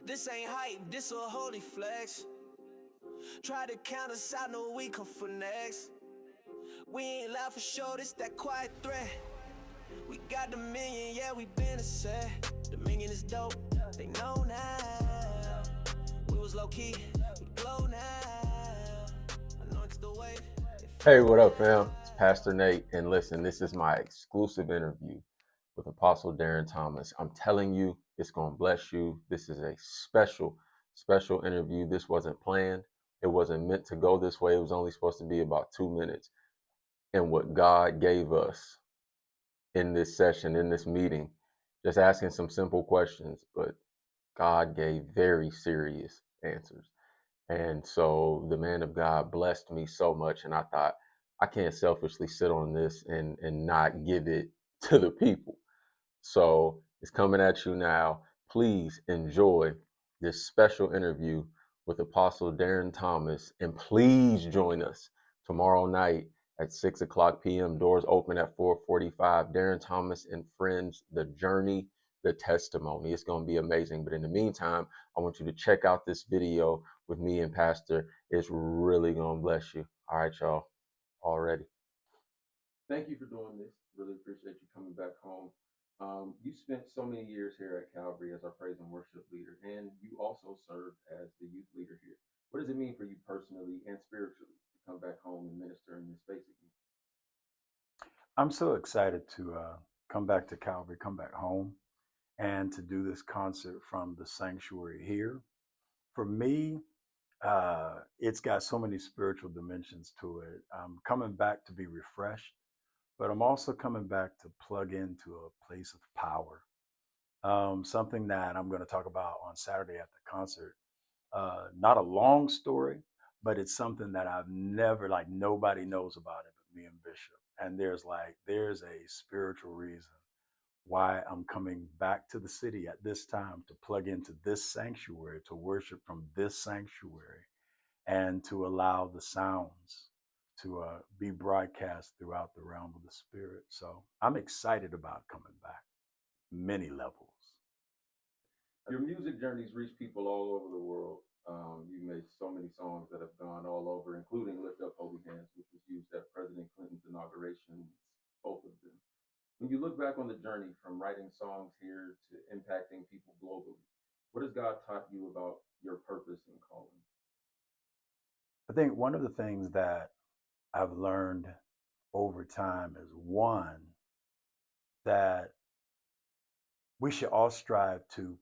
This ain't hype, this a holy flex. Try to count us out, no we come for next. We ain't loud for sure, this that quiet threat. We got the million, yeah, we been a set. The million is dope, they know now. We was low key, we glow now. I know it's the way. Hey, what up, fam? It's Pastor Nate, and listen, this is my exclusive interview with Apostle Darren Thomas. I'm telling you, it's going to bless you. This is a special interview. This wasn't planned. It wasn't meant to go this way. It was only supposed to be about 2 minutes. And what God gave us in this session, in this meeting, just asking some simple questions, but God gave very serious answers. And so the man of God blessed me so much. And I thought, I can't selfishly sit on this and not give it to the people. So it's coming at you now. Please enjoy this special interview with Apostle Darren Thomas. And please join us tomorrow night at 6 o'clock p.m. Doors open at 4:45. Darren Thomas and Friends, The Journey, The Testimony. It's going to be amazing. But in the meantime, I want you to check out this video with me and Pastor. It's really going to bless you. All right, y'all. Already. Thank you for doing this. Really appreciate you coming back home. You spent so many years here at Calvary as our praise and worship leader, and you also served as the youth leader here. What does it mean for you personally and spiritually to come back home and minister in this space again? I'm so excited to come back to Calvary, come back home, and to do this concert from the sanctuary here. For me, it's got so many spiritual dimensions to it. I'm coming back to be refreshed, but I'm also coming back to plug into a place of power. Something that I'm going to talk about on Saturday at the concert. Not a long story, but it's something that I've never, like, nobody knows about it but me and Bishop. And there's a spiritual reason why I'm coming back to the city at this time to plug into this sanctuary, to worship from this sanctuary, and to allow the sounds to be broadcast throughout the realm of the spirit. So I'm excited about coming back, many levels. Your music journeys reach people all over the world. You've made so many songs that have gone all over, including Lift Up Holy Hands, which was used at President Clinton's inauguration, both of them. When you look back on the journey from writing songs here to impacting people globally, what has God taught you about your purpose and calling? I think one of the things that I've learned over time is one, that we should all strive to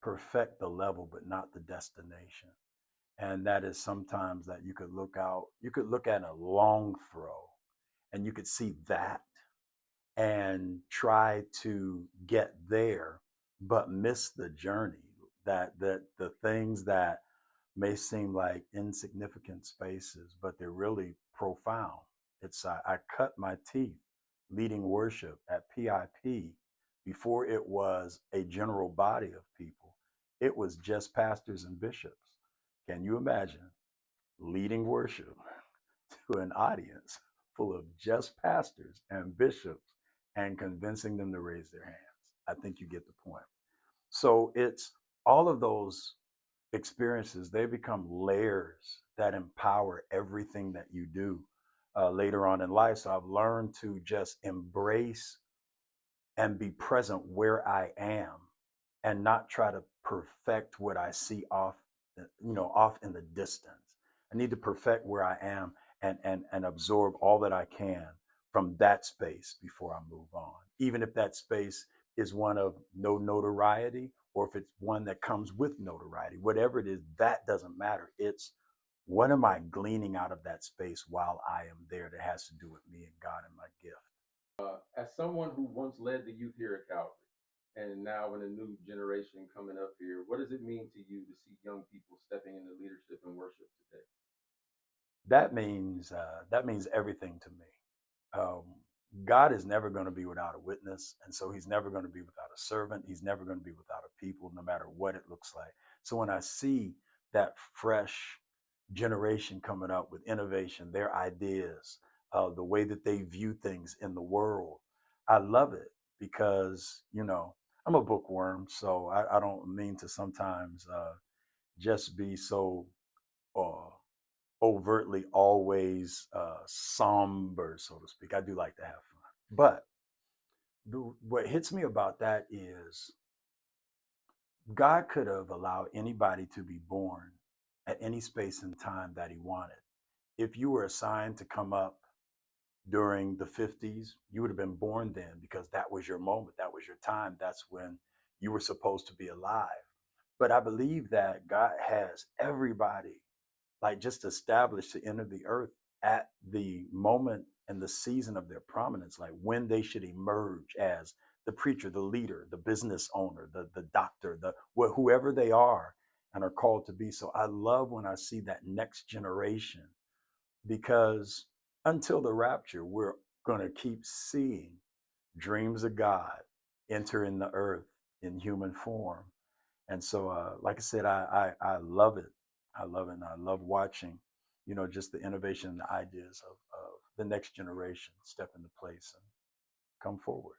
perfect the level, but not the destination. And that is sometimes that you could look at a long throw and you could see that and try to get there, but miss the journey. That the things that may seem like insignificant spaces, but they're really profound. I cut my teeth leading worship at PIP before it was a general body of people. It was just pastors and bishops. Can you imagine leading worship to an audience full of just pastors and bishops and convincing them to raise their hands? I think you get the point. So it's all of those experiences, they become layers that empower everything that you do later on in life. So I've learned to just embrace and be present where I am and not try to perfect what I see off in the distance. I need to perfect where I am and absorb all that I can from that space before I move on. Even if that space is one of no notoriety, or if it's one that comes with notoriety, whatever it is, that doesn't matter. It's what am I gleaning out of that space while I am there that has to do with me and God and my gift. As someone who once led the youth here at Calvary, and now in a new generation coming up here, what does it mean to you to see young people stepping into leadership and worship today? That means everything to me. Um, God is never going to be without a witness, and so He's never going to be without a servant. He's never going to be without a people, no matter what it looks like. So when I see that fresh generation coming up with innovation, their ideas, the way that they view things in the world, I love it because I'm a bookworm, so I don't mean to sometimes just be so uh, overtly always somber, so to speak. I do like to have fun. But what hits me about that is God could have allowed anybody to be born at any space and time that he wanted. If you were assigned to come up during the 50s, you would have been born then because that was your moment, that was your time, that's when you were supposed to be alive. But I believe that God has everybody like just established to enter the earth at the moment and the season of their prominence, like when they should emerge as the preacher, the leader, the business owner, the doctor, whoever they are and are called to be. So I love when I see that next generation because until the rapture, we're going to keep seeing dreams of God enter in the earth in human form. And so, like I said, I love it. I love it. And I love watching, just the innovation and the ideas of the next generation step into place and come forward.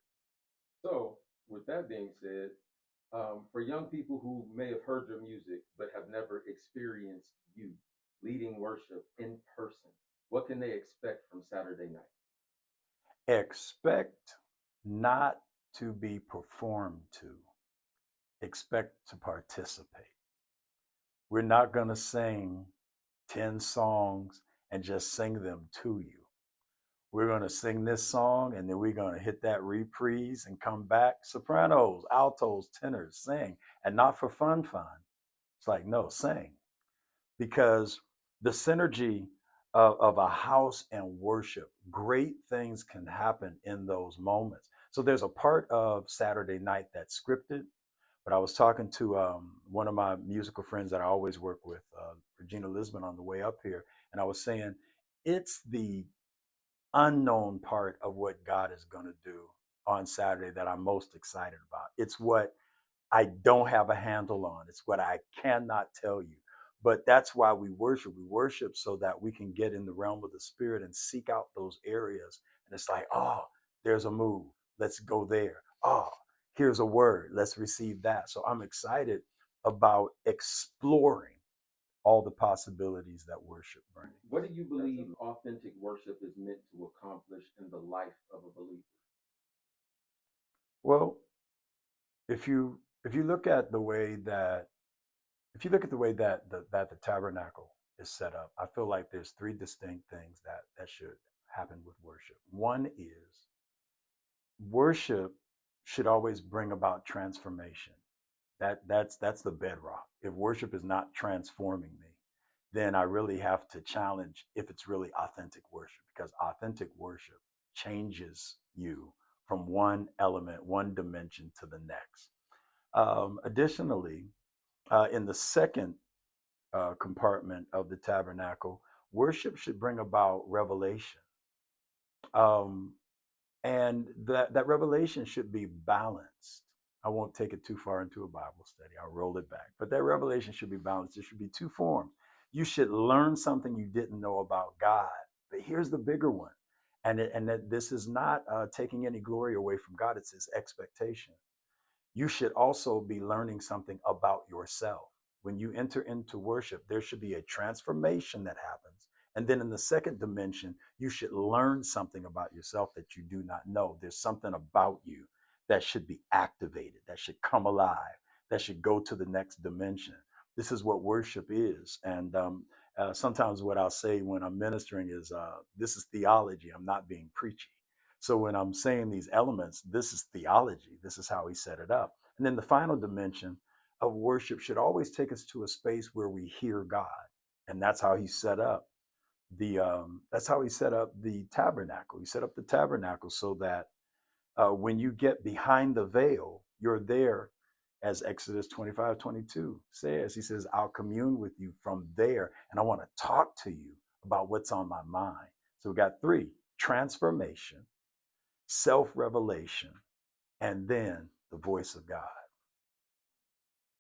So, with that being said, for young people who may have heard your music but have never experienced you leading worship in person, what can they expect from Saturday night? Expect not to be performed to, expect to participate. We're not going to sing 10 songs and just sing them to you. We're going to sing this song and then we're going to hit that reprise and come back. Sopranos, altos, tenors, sing. And not for fun. It's like, no, sing. Because the synergy of a house and worship, great things can happen in those moments. So there's a part of Saturday night that's scripted, but I was talking to one of my musical friends that I always work with, Regina Lisbon, on the way up here, and I was saying it's the unknown part of what God is going to do on Saturday that I'm most excited about. It's what I don't have a handle on. It's what I cannot tell you. But that's why we worship. We worship so that we can get in the realm of the spirit and seek out those areas. And it's like, oh, there's a move. Let's go there. Oh, here's a word. Let's receive that. So I'm excited about exploring all the possibilities that worship brings. What do you believe authentic worship is meant to accomplish in the life of a believer? Well, if you look at the way that if you look at the way that the tabernacle is set up, I feel like there's three distinct things that should happen with worship. One is worship should always bring about transformation. That's the bedrock. If worship is not transforming me, then I really have to challenge if it's really authentic worship, because authentic worship changes you from one element, one dimension to the next. Additionally, in the second compartment of the tabernacle, worship should bring about revelation. Um, and that revelation should be balanced. I won't take it too far into a Bible study. I'll roll it back. But that revelation should be balanced. It should be two forms. You should learn something you didn't know about God. But here's the bigger one. And that this is not taking any glory away from God, it's his expectation. You should also be learning something about yourself. When you enter into worship, there should be a transformation that happens. And then in the second dimension, you should learn something about yourself that you do not know. There's something about you that should be activated, that should come alive, that should go to the next dimension. This is what worship is. And sometimes what I'll say when I'm ministering is, this is theology. I'm not being preachy. So when I'm saying these elements, this is theology. This is how he set it up. And then the final dimension of worship should always take us to a space where we hear God. And that's how he set up the tabernacle. He set up the tabernacle so that when you get behind the veil, you're there, as Exodus 25:22 says. He says, I'll commune with you from there, and I want to talk to you about what's on my mind. So we got three: transformation, self revelation, and then the voice of God.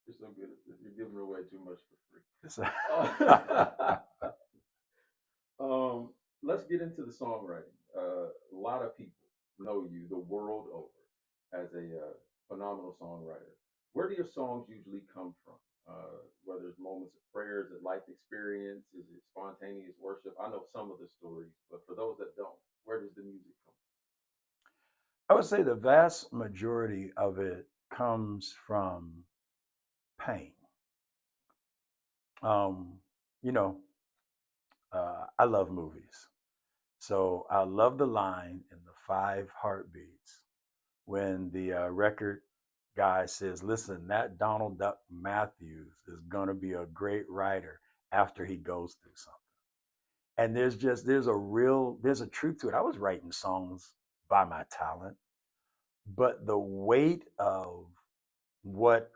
You're so good at this. You're giving away too much for free. um, let's get into the songwriting. A lot of people know you the world over as a phenomenal songwriter. Where do your songs usually come from? Whether it's moments of prayer, is it life experience, is it spontaneous worship? I know some of the stories, but for those that don't, where does the music come I would say the vast majority of it comes from pain. Um, you know, I love movies. So I love the line in the Five Heartbeats when the record guy says, "Listen, that Donald Duck Matthews is gonna be a great writer after he goes through something." And there's a truth to it. I was writing songs by my talent, but the weight of what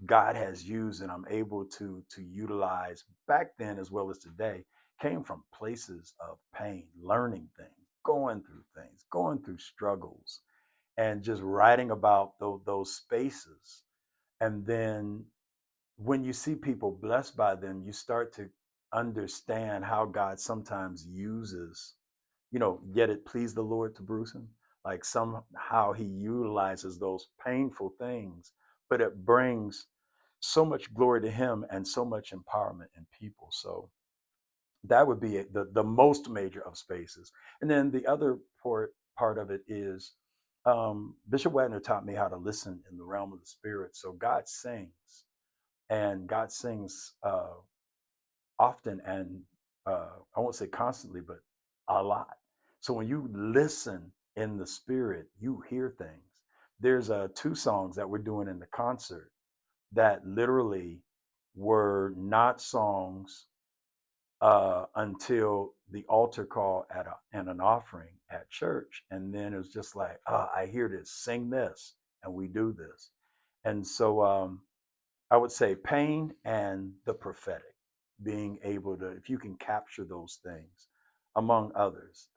God has used and I'm able to utilize back then as well as today came from places of pain, learning things, going through struggles, and just writing about those spaces. And then when you see people blessed by them, you start to understand how God sometimes uses, yet it pleased the Lord to bruise him. Like somehow he utilizes those painful things, but it brings so much glory to him and so much empowerment in people. So that would be the most major of spaces. And then the other part of it is Bishop Wagner taught me how to listen in the realm of the spirit. So God sings, and God sings often, and I won't say constantly, but a lot. So when you listen in the spirit, you hear things. There's two songs that we're doing in the concert that literally were not songs until the altar call and an offering at church. And then it was just like, I hear this, sing this, and we do this. And so I would say pain and the prophetic, being able to, if you can capture those things, among others,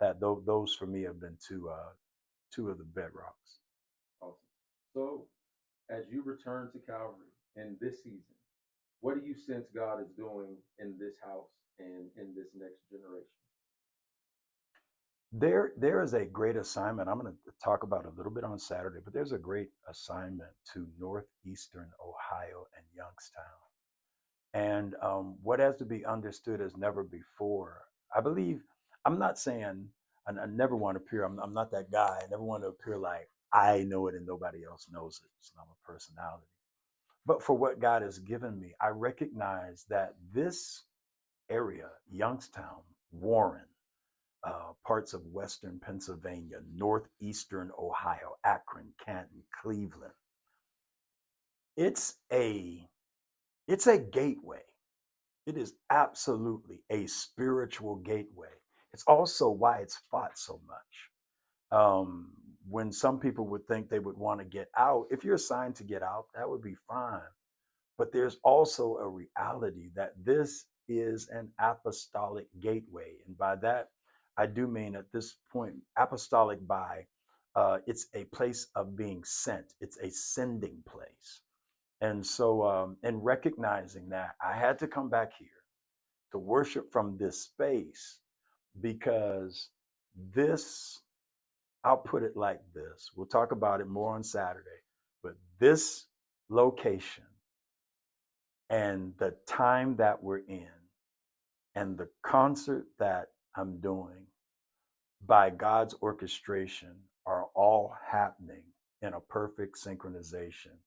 those for me have been two of the bedrocks. from? Awesome. So, as you return to Calvary in this season, what do you sense God is doing in this house and in this next generation? There is a great assignment. I'm going to talk about a little bit on Saturday, but there's a great assignment to northeastern Ohio and Youngstown. And what has to be understood as never before. I believe, I'm not saying, and I never want to appear, I'm not that guy. I never want to appear like I know it and nobody else knows it. So I'm a personality. But for what God has given me, I recognize that this area, Youngstown, Warren, parts of Western Pennsylvania, Northeastern Ohio, Akron, Canton, Cleveland, it's a it's a gateway. It is absolutely a spiritual gateway. It's also why it's fought so much. When some people would think they would want to get out, if you're assigned to get out, that would be fine. But there's also a reality that this is an apostolic gateway. And by that, I do mean at this point, apostolic by it's a place of being sent, it's a sending place. And so, in recognizing that, I had to come back here to worship from this space because this, I'll put it like this. We'll talk about it more on Saturday, but this location and the time that we're in and the concert that I'm doing by God's orchestration are all happening in a perfect synchronization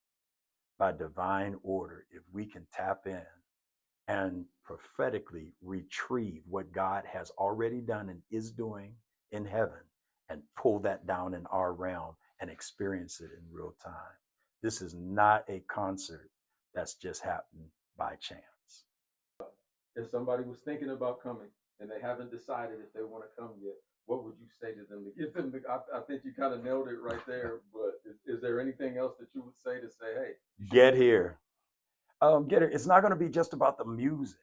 by divine order. If we can tap in and prophetically retrieve what God has already done and is doing in heaven and pull that down in our realm and experience it in real time. This is not a concert that's just happened by chance. If somebody was thinking about coming and they haven't decided if they want to come yet, what would you say to them to get them? I think you kind of nailed it right there. But is there anything else that you would say to say, hey, you should Get be here? here. Get it. It's not going to be just about the music.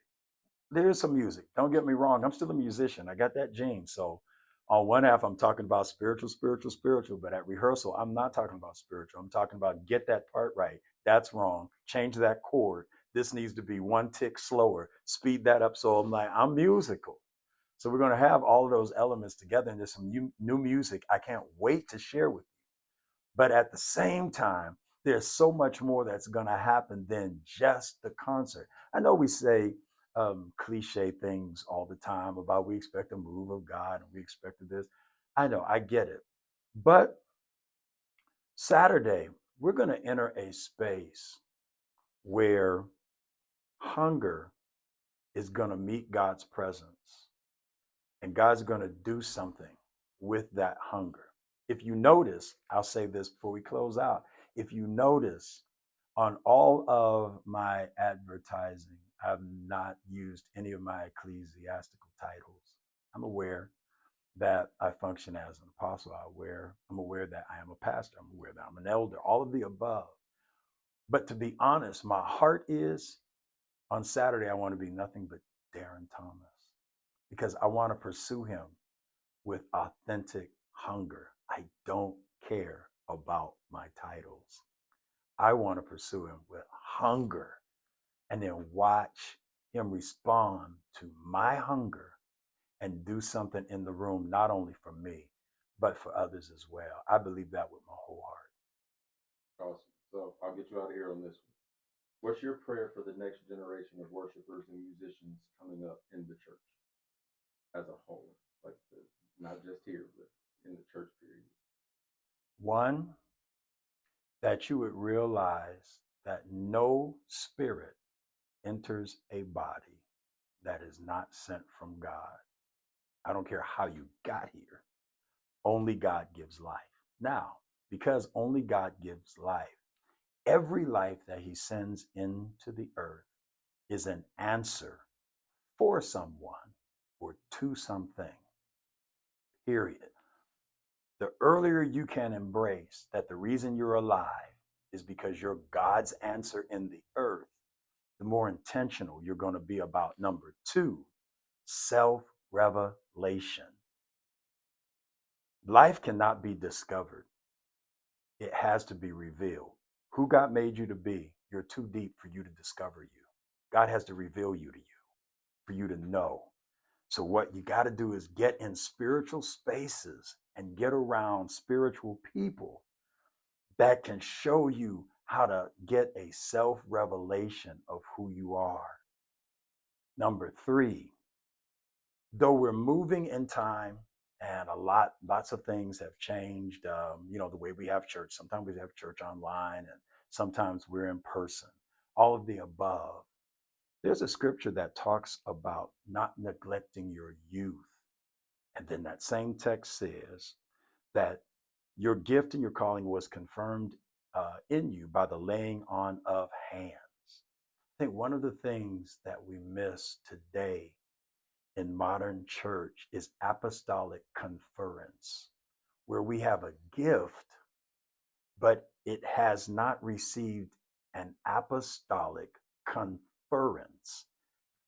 There is some music. Don't get me wrong. I'm still a musician. I got that gene. So on one half, I'm talking about spiritual, spiritual, spiritual. But at rehearsal, I'm not talking about spiritual. I'm talking about get that part right. That's wrong. Change that chord. This needs to be one tick slower. Speed that up. So I'm musical. So we're going to have all of those elements together. And there's some new music I can't wait to share with you. But at the same time, There's so much more that's going to happen than just the concert. I know we say cliche things all the time about we expect a move of God and we expected this. I know, I get it. But Saturday, we're going to enter a space where hunger is going to meet God's presence and God's going to do something with that hunger. If you notice, I'll say this before we close out. If you notice, on all of my advertising, I've not used any of my ecclesiastical titles. I'm aware that I function as an apostle. I'm aware that I am a pastor. I'm aware that I'm an elder, all of the above. But to be honest, my heart is on Saturday, I want to be nothing but Darren Thomas because I want to pursue him with authentic hunger. I don't care about my titles. I want to pursue him with hunger and then watch him respond to my hunger and do something in the room, not only for me, but for others as well. I believe that with my whole heart. Awesome. So I'll get you out of here on this one. What's your prayer for the next generation of worshipers and musicians coming up in the church as a whole? Like not just here, but in the church period. One, that you would realize that no spirit enters a body that is not sent from God. I don't care how you got here. Only God gives life. Now, because only God gives life, every life that he sends into the earth is an answer for someone or to something, period. The earlier you can embrace that the reason you're alive is because you're God's answer in the earth, the more intentional you're going to be about number two, self-revelation. Life cannot be discovered. It has to be revealed. Who God made you to be, you're too deep for you to discover you. God has to reveal you to you for you to know. So what you got to do is get in spiritual spaces and get around spiritual people that can show you how to get a self-revelation of who you are. Number three, though we're moving in time and lots of things have changed, the way we have church. Sometimes we have church online and sometimes we're in person, all of the above. There's a scripture that talks about not neglecting your youth. And then that same text says that your gift and your calling was confirmed in you by the laying on of hands. I think one of the things that we miss today in modern church is apostolic conference, where we have a gift, but it has not received an apostolic conference.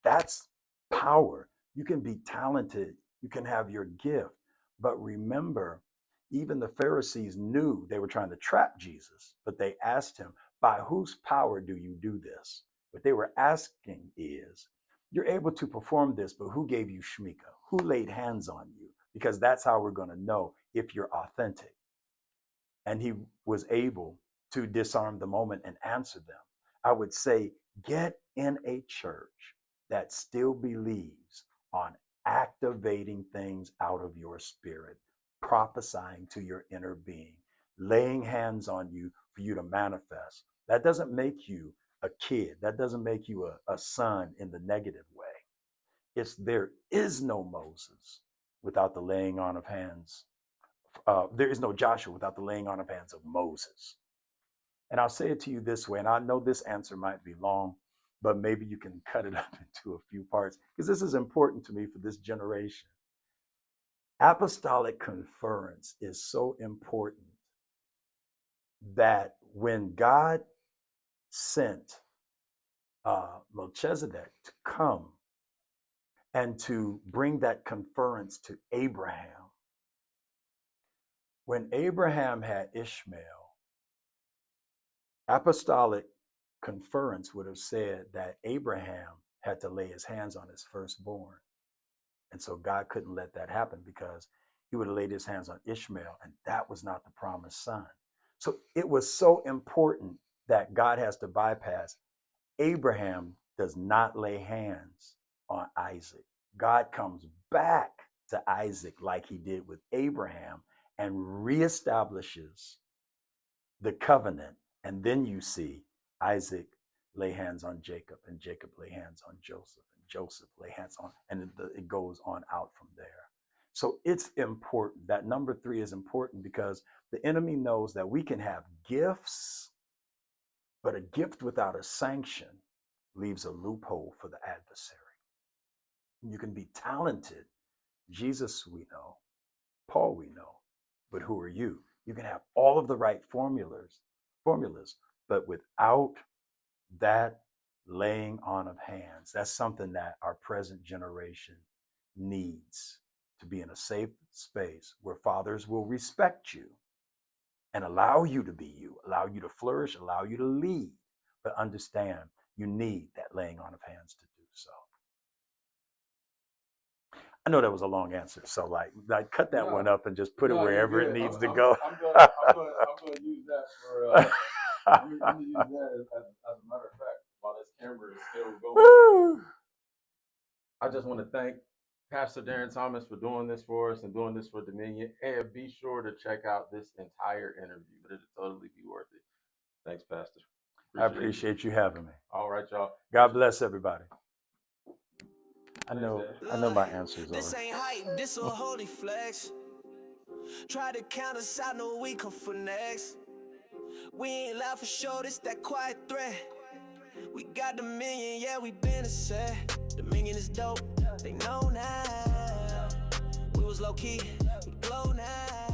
That's power. You can be talented, you can have your gift, but remember, even the Pharisees knew they were trying to trap Jesus, but they asked him, by whose power do you do this? What they were asking is, you're able to perform this, but who gave you shmika? Who laid hands on you? Because that's how we're going to know if you're authentic. And he was able to disarm the moment and answer them. I would say, get in a church that still believes on activating things out of your spirit, prophesying to your inner being, laying hands on you for you to manifest. That doesn't make you a kid. That doesn't make you a son in the negative way. It's there is no Moses without the laying on of hands. There is no Joshua without the laying on of hands of Moses. And I'll say it to you this way, and I know this answer might be long, but maybe you can cut it up into a few parts because this is important to me for this generation. Apostolic conference is so important that when God sent Melchizedek to come and to bring that conference to Abraham, when Abraham had Ishmael, apostolic conference would have said that Abraham had to lay his hands on his firstborn. And so God couldn't let that happen because he would have laid his hands on Ishmael, and that was not the promised son. So it was so important that God has to bypass. Abraham does not lay hands on Isaac. God comes back to Isaac like he did with Abraham and reestablishes the covenant. And then you see Isaac lay hands on Jacob, and Jacob lay hands on Joseph, and Joseph lay hands on, and it goes on out from there. So it's important. That number 3 is important because the enemy knows that we can have gifts, but a gift without a sanction leaves a loophole for the adversary. You can be talented. Jesus, we know. Paul, we know. But who are you? You can have all of the right formulas, but without that laying on of hands, that's something that our present generation needs, to be in a safe space where fathers will respect you and allow you to be you, allow you to flourish, allow you to lead, but understand you need that laying on of hands to do so. I know that was a long answer, so like cut that one up and just put it wherever it needs to go. I'm gonna use that for. I'm gonna use that as a matter of fact while this camera is still going. I just want to thank Pastor Darren Thomas for doing this for us and doing this for Dominion. And be sure to check out this entire interview. It'll totally be worth it. Thanks, Pastor. I appreciate you having me. All right, y'all. God bless everybody. I know my answers This are. ain't hype, this a holy flex. Try to count us out, no we come for next. We ain't loud for sure, this that quiet threat. We got Dominion, yeah, we been a set. Dominion is dope, they know now. We was low key, we glow now.